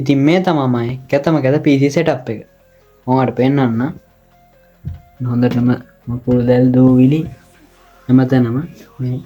ඉතින් මේ තමයි කැතම කැත PC setup එක. ඔයාලට පෙන්නන්න. හොඳටම මකුළු දැල් දූවිලි හැමතැනම මේ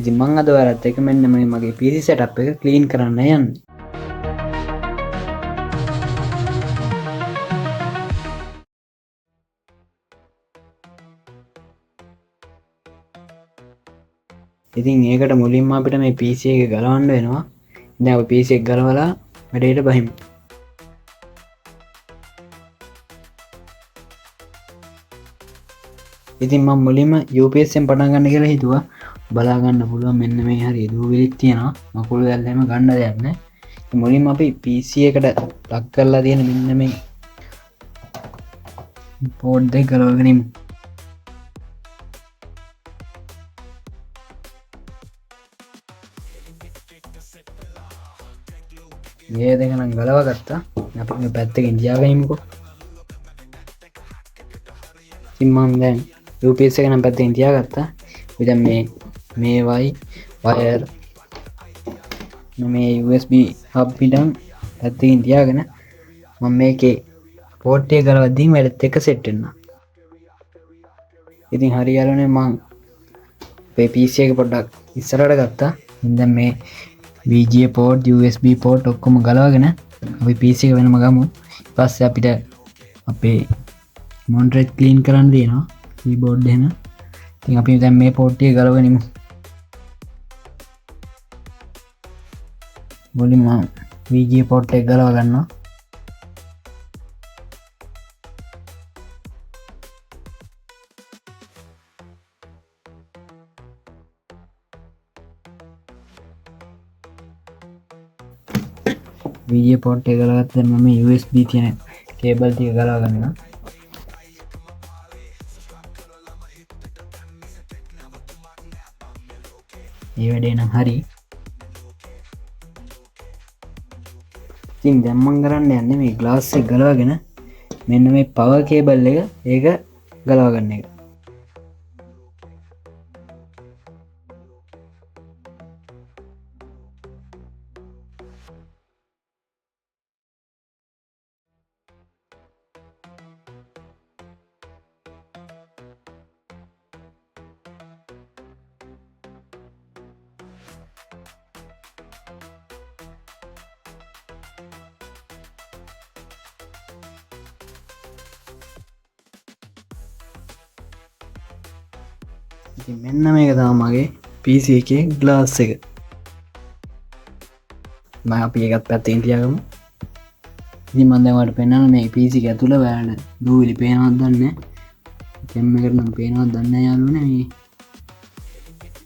ඉතින් මං අද ඔයාලත් එක්ක මෙන්න මේ මගේ PC setup එක clean කරන්න යන්නේ. ඉතින් ඒකට මුලින්ම අපිට මේ PC එක ගලවන්න වෙනවා. දැන් අපි PC එක ගලවලා වැඩේට බහිමු. ඉතින් මම මුලින්ම UPS එකෙන් පටන් ගන්න කියලා හිතුවා. බලා ගන්න පුළුවන් මෙන්න මේ හරි දූවිලික් තියෙනවා. මකුළු දැල් හැම ගන්න දෙයක් නැහැ. මුලින්ම අපි PC එකට ලක් කරලා තියෙන මෙන්න මේ පෝට් දෙක ගලවගෙන ඉමු. මේ දෙක නම් ගලව ගත්තා. අපි මේ පැත්තකින් තියාගනිමුකෝ. ඉතින් මම දැන් UPS එක නම් පැත්තකින් තියාගත්තා. දැන් මේ වයර් මේ USB hub පිටන් පැත්තකින් තියාගෙන මම මේකේ පෝට් එක ගලවද්දී වැඩත් එක්ක සෙට් වෙන්න. ඉතින් හරි යාළුවනේ මම මේ PC එක පොඩ්ඩක් ඉස්සරහට ගත්තා. දැන් මේ VGA port USB port ඔක්කොම ගලවගෙන අපි PC එක වෙනම ගමු. ඊට පස්සේ අපිට අපේ monitor එක clean කරන්න තියෙනවා keyboard එහෙම. ඉතින් අපි දැන් මේ port එක ගලවගනිමු. මුලින්ම VGA port එක ගලව ගන්නවා. VGA port එක ගලවගත්තා. දැන් මම USB තියෙන කේබල් ටික ගලව ගන්නවා. මේ වැඩේ නම් හරි. ඉතින් දැන් මම කරන්න යන්නේ මේ ග්ලාස් එක ගලවගෙන මෙන්න මේ පවර් කේබල් එක ඒක ගලව ගන්න එක. ඉතින් මෙන්න මේක තමයි මගේ PC එකේ ග්ලාස් එක. මම අපි එකත් පැත්තකින් තියාගමු. ඉතින් මම දැන් ඔයාලට පෙන්නනවා මේ PC එක ඇතුළේ ඔයාලට දූවිලි පේනවද දන්නේ නැහැ. කැම් එකට නම් පේනවද දන්නේ නැහැ යාළුවනේ.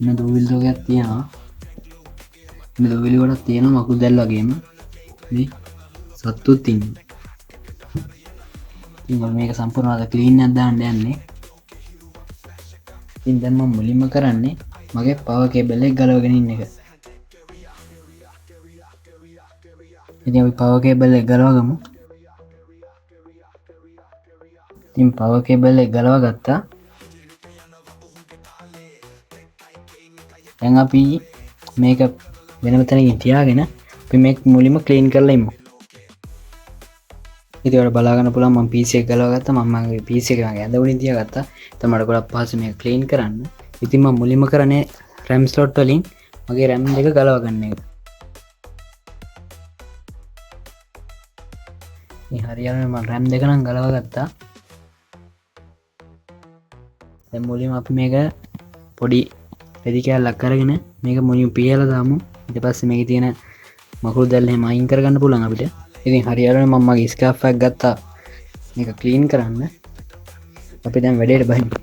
මේ දූවිලි ටිකක් තියෙනවා. මේ දූවිලි ගොඩක් තියෙනවා මකුළු දැල් වගේම. මේ සත්තුත් ඉන්නවා. ඉතින් මේක සම්පූර්ණව ක්ලීන් එකක් දාන්න යන්නේ. ඉතින් දැන් මම මුලින්ම කරන්නේ මගේ පවර් කේබල් එක ගලවගෙන ඉන්න එක. ඉතින් අපි පවර් කේබල් එක ගලවගමු. ඉතින් පවර් කේබල් එක ගලව ගත්තා. දැන් අපි මේක වෙනම තැනකින් තියාගෙන අපි මේක මුලින්ම ක්ලීන් කරලා ඉමු. ඉතින් ඔයාලා බලා ගන්න පුළුවන් මම PC එක ගලව ගත්තා. මම මගේ PC එක මගේ ඇඳ උඩින් තියාගත්තා. එතකොට මට ගොඩක් පහසු මේක ක්ලීන් කරන්න. ඉතින් මම මුලින්ම කරන්නේ RAM slot වලින් මගේ RAM දෙක ගලව ගන්න එක. මේ හරියටම මම RAM දෙක නම් ගලව ගත්තා. දැන් මුලින්ම අපි මේක පොඩි රෙදි කෑල්ලක් අරගෙන මේක මුලින්ම පියලා දාමු. ඊට පස්සේ මේකේ තියෙන මකුළු දැල් එහෙම අයින් කරගන්න පුළුවන් අපිට. ඉතින් හරියටම මම මගේ ස්කාර්ෆ් එකක් ගත්තා මේක ක්ලීන් කරන්න. අපි දැන් වැඩේට බහිමු.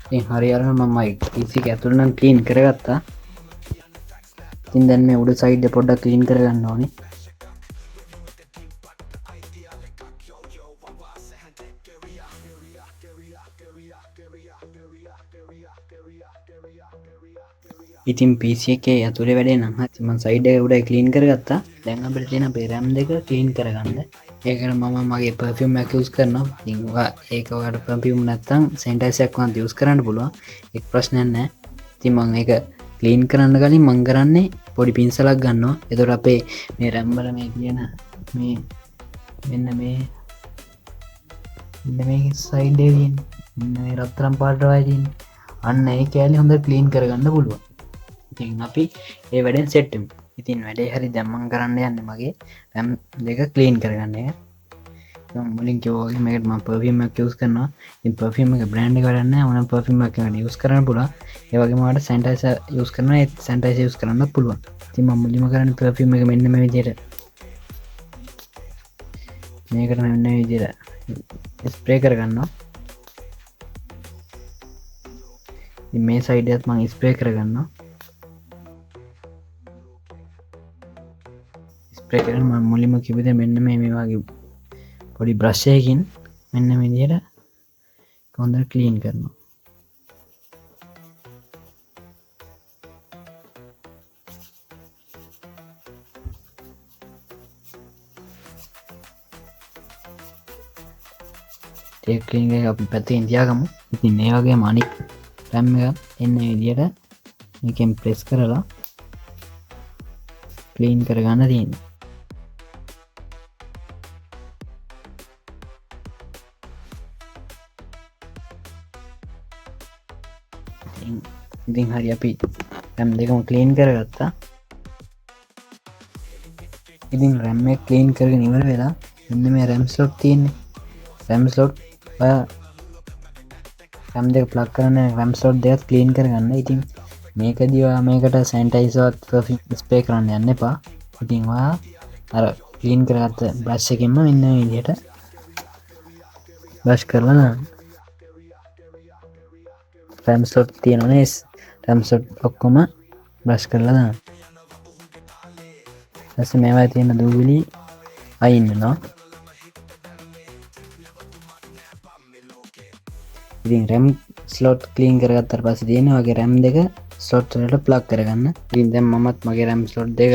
ඉතින් හරියටම මම PC එක ඇතුළේ නම් ක්ලීන් කරගත්තා. ඉතින් දැන් මේ උඩ සයිඩ් එක පොඩ්ඩක් ක්ලීන් කරගන්න ඕනේ. ඉතින් PC එකේ ඇතුලේ වැඩේ නම් හරි මම සයිඩ් එක උඩ ක්ලීන් කරගත්තා. දැන් අපිට තියෙන අපේ RAM දෙක ක්ලීන් කරගන්න. ඒකට මම මගේ perfume එකක් යූස් කරනවා. ඉතින් ඒක ඔයාලට perfume නැත්තම් sanitizer එකක් වුණත් යූස් කරන්න පුළුවන්. ඒක ප්‍රශ්නයක් නැහැ. ඉතින් මම ඒක ක්ලීන් කරන්න කලින් මම කරන්නේ පොඩි පින්සලක් ගන්නවා. එතකොට අපේ මේ RAM වල මේ කියන මේ මෙන්න මේ සයිඩ් එකේ තියෙන මෙන්න මේ රත්තරන් පාට වගේ තියෙන අන්න ඒ කෑලි හොඳට ක්ලීන් කරගන්න පුළුවන්. ඉතින් අපි ඒ වැඩෙන් සෙට් වෙමු. ඉතින් වැඩේ හරි දැන් මම කරන්න යන්නේ මගේ RAM දෙක ක්ලීන් කරගන්න එක. මම මුලින් කිව්වා වගේ මේකට මම perfume එකක් යූස් කරනවා. ඉතින් perfume එක brand එක වැඩක් නැහැ. මොන perfume එකක් යූස් කරන්න පුළුවන්. ඒ වගේම ඔයාලට sanitizer යූස් කරනවා. ඒ sanitizer යූස් කරන්නත් පුළුවන්. ඉතින් මම මුලින්ම කරන්නේ perfume එක මෙන්න මේ විදිහට මේකට මෙන්න මේ විදිහට ස්ප්‍රේ කරගන්නවා. ඉතින් මේ සයිඩ් එකත් මම ස්ප්‍රේ කරගන්නවා. ස්ප්‍රේ කරන මම මුලින්ම කිව්ව දේ මෙන්න මේ වගේ පොඩි බ්‍රෂ් එකකින් මෙන්න මේ විදිහට හොඳට ක්ලීන් කරනවා. ඒ ක්ලීන් එක අපි පැත්තකින් තියාගමු. ඉතින් මේ වගේම අනිත් RAM එක එන්න මේ විදිහට මේකෙන් ප්‍රෙස් කරලා ක්ලීන් කරගන්න තියෙනවා. ඉතින් හරි අපි RAM දෙකම ක්ලීන් කරගත්තා. ඉතින් RAM එක ක්ලීන් කරගෙන ඉවර වෙලා මෙන්න මේ RAM slot තියෙන්නේ. RAM slot RAM දෙක ප්ලග් කරන RAM slot දෙකත් ක්ලීන් කරගන්න. ඉතින් මේකදී ඔයා මේකට sanitizer perfume ස්ප්‍රේ කරන්න යන්න එපා. ඉතින් ඔයා අර ක්ලීන් කරගත්ත බ්‍රෂ් එකෙන්ම මෙන්න මේ විදිහට බ්‍රෂ් කරලා දාන්න. RAM slot තියෙනවනේ RAM slot ඔක්කොම බ්‍රෂ් කරලා දාන්න. ඊපස්සේ මේවා තියෙන දූවිලි අයින් වෙනවා. ඉතින් RAM slot ක්ලීන් කරගත්තාට පස්සේ තියෙන වගේ RAM දෙක slot වලට plug කරගන්න. ඉතින් දැන් මමත් මගේ RAM slot දෙක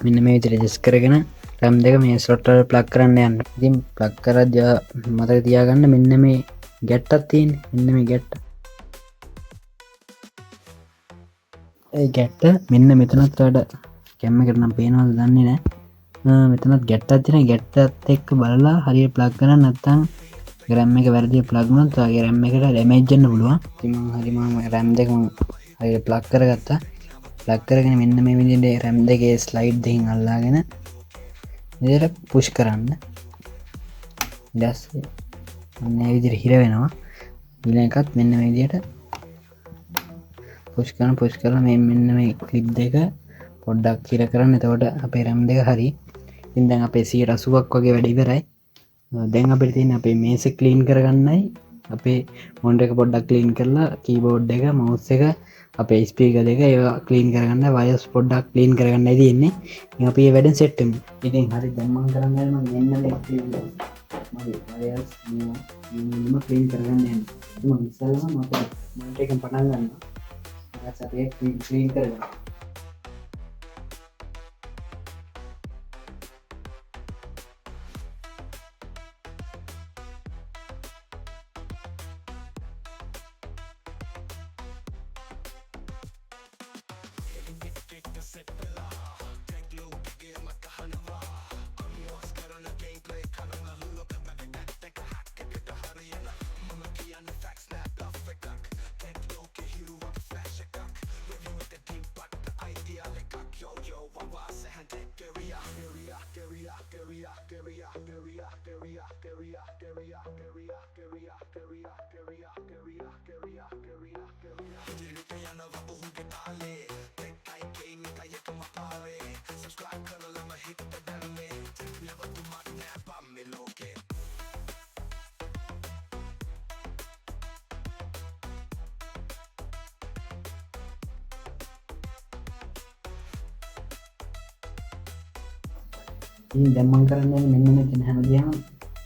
මෙන්න මේ විදිහට adjust කරගෙන RAM දෙක මේ slot වලට plug කරන්න යන්න. ඉතින් plug කරද්දී මතක තියාගන්න මෙන්න මේ ගැට්ටක් තියෙන්නේ. මෙන්න මේ ගැට්ට. ඒ ගැට්ට මෙන්න මෙතනත් වඩ කැම් එකට නම් පේනවද දන්නේ නැහැ. මෙතනත් ගැට්ටක් තියෙනවා. ගැට්ටත් එක්ක බලලා හරියට plug කරන්න නැත්නම් RAM එක වැරදිව plug වුණොත් ඔයාගේ RAM එකට damage වෙන්න පුළුවන්. ඉතින් මම RAM දෙක හරියට plug කරගත්තා. plug කරගෙන මෙන්න මේ විදිහට RAM දෙකේ slide දෙකකින් අල්ලාගෙන විදිහට push කරන්න. ඊට පස්සේ මේ විදිහට හිර වෙනවා. ඊළඟ එකත් මෙන්න මේ විදිහට push කරලා මෙන්න මේ clip දෙක පොඩ්ඩක් හිර කරන්න. එතකොට අපේ RAM දෙක හරි. ඉතින් දැන් අපේ 80ක් වගේ වැඩ ඉවරයි. දැන් අපිට තියෙන අපේ මේස ක්ලීන් කරගන්නයි අපේ මොනිටර් එක පොඩ්ඩක් ක්ලීන් කරලා කීබෝඩ් එක මවුස් එක අපේ ස්පීකර් දෙක ඒවා ක්ලීන් කරගන්න වයර්ස් පොඩ්ඩක් ක්ලීන් කරගන්නයි තියෙන්නේ. ඉතින් අපි මේ වැඩෙන් සෙට් වෙමු. ඉතින් හරි දැන් මම කරන්න යන්නේ මම මෙන්න මේ මගේ වයර්ස් මේවා ක්ලීන් කරගන්න යන්නේ. මම ඉස්සෙල්ලාම අපේ මොනිටර් එකෙන් පටන් ගන්නවා. ඊට පස්සේ අපි ක්ලීන් කරගන්නවා. ඉතින් දැන් මම කරන්නේ මෙන්න මෙතන හැමදේම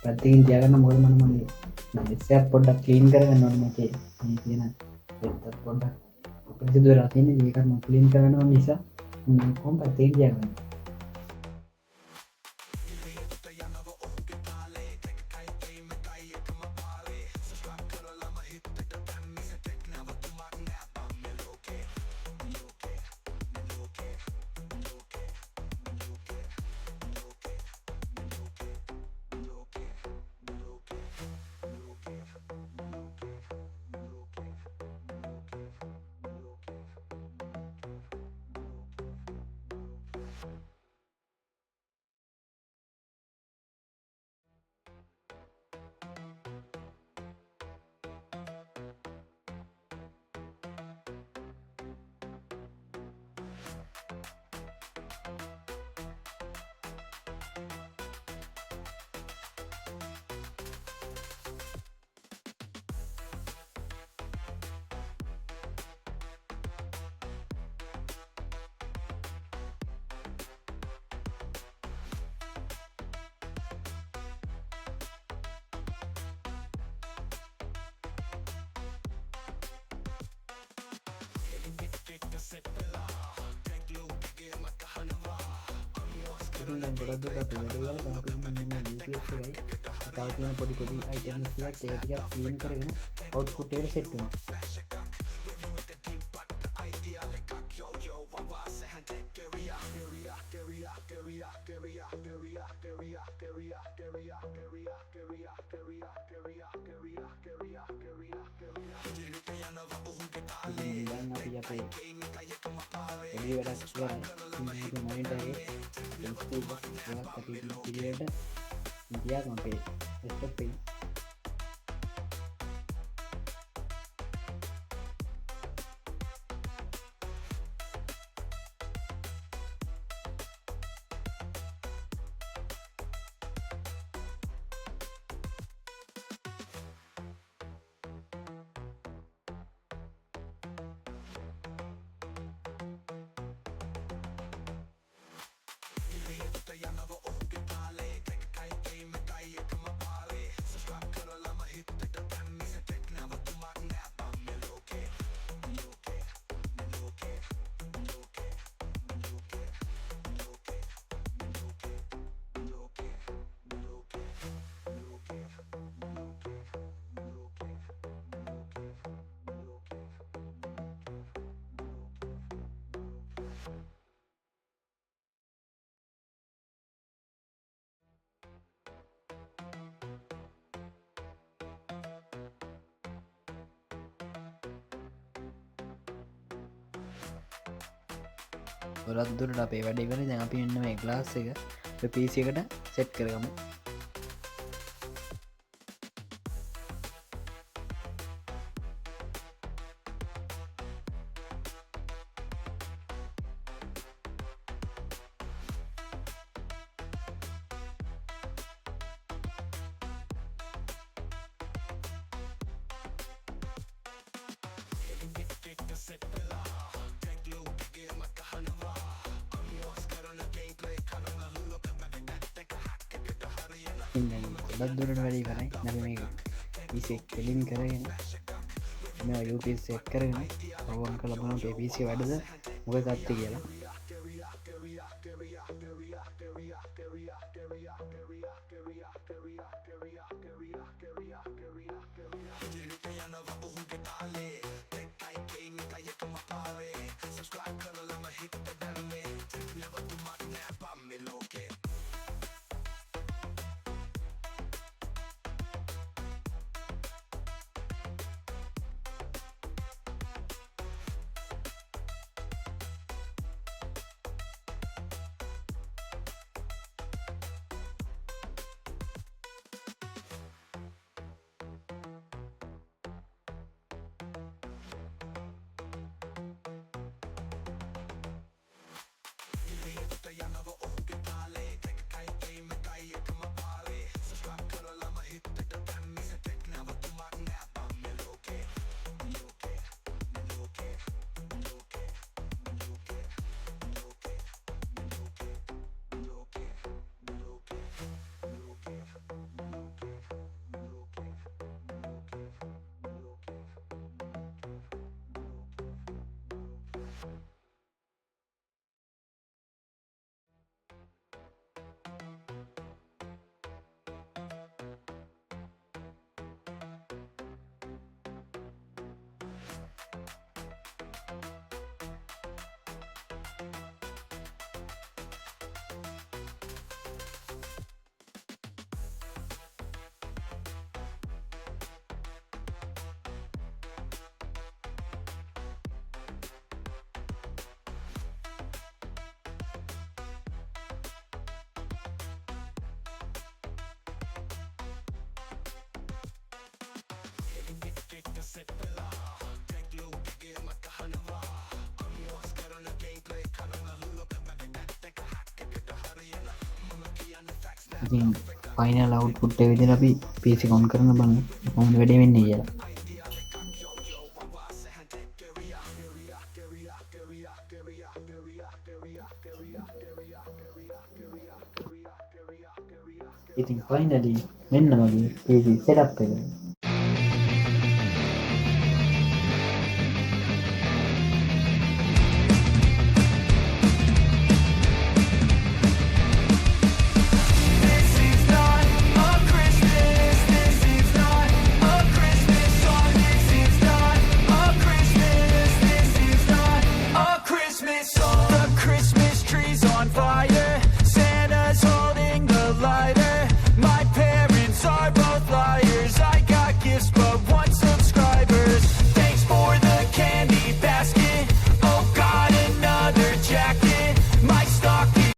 පැත්තකින් තියාගන්න. මොකද මම ඉස්සෙල්ලා පොඩ්ඩක් ක්ලීන් කරගන්න ඕනේ මේකේ මේ තියෙන දෙත් පොඩ්ඩක් අපිරිසිදු වෙලා තියෙන්නේ. ඒක මම ක්ලීන් කරනවා නිසා මම කොහොම පැත්තකින් තියාගන්න. ඉතින් දැන් ගොඩක් දුරට අපි වැඩ කරලා දැන් අපි මෙන්න VPS එකයි තව තියෙන පොඩි පොඩි අයිටම්ස් ටිකක් ඒක ටිකක් ක්ලීන් කරගෙන අවුට්පුට් එකට සෙට් වෙනවා. දැන් අපි අපේ වැඩි වැඩක් කරන්නේ මේ මොනිටර් එකේ ස්පීඩ් එකක් අපි පිළිවෙලට තියාගමු අපේ ස්ටෙප් එක. ගොඩක් දුරට අපේ වැඩ ඉවරයි. දැන් අපි මෙන්න මේ ග්ලාස් එක PC එකට සෙට් කරගමු. ගොඩක් දුරට වැඩ ඉවරයි. දැන් මේක PC එක ක්ලීන් කරගෙන මේ UPS සෙට් කරගෙන ඕන් කරලා බලමු මේ PC වැඩද මොකද තත්ත්වය කියලා. ඉතින් ෆයිනල් අවුට්පුට් එක විදිහට අපි PC ඔන් කරන බලමු කොහොමද වැඩේ වෙන්නේ කියලා. ඉතින් ෆයිනලි මෙන්න මගේ PC setup එක.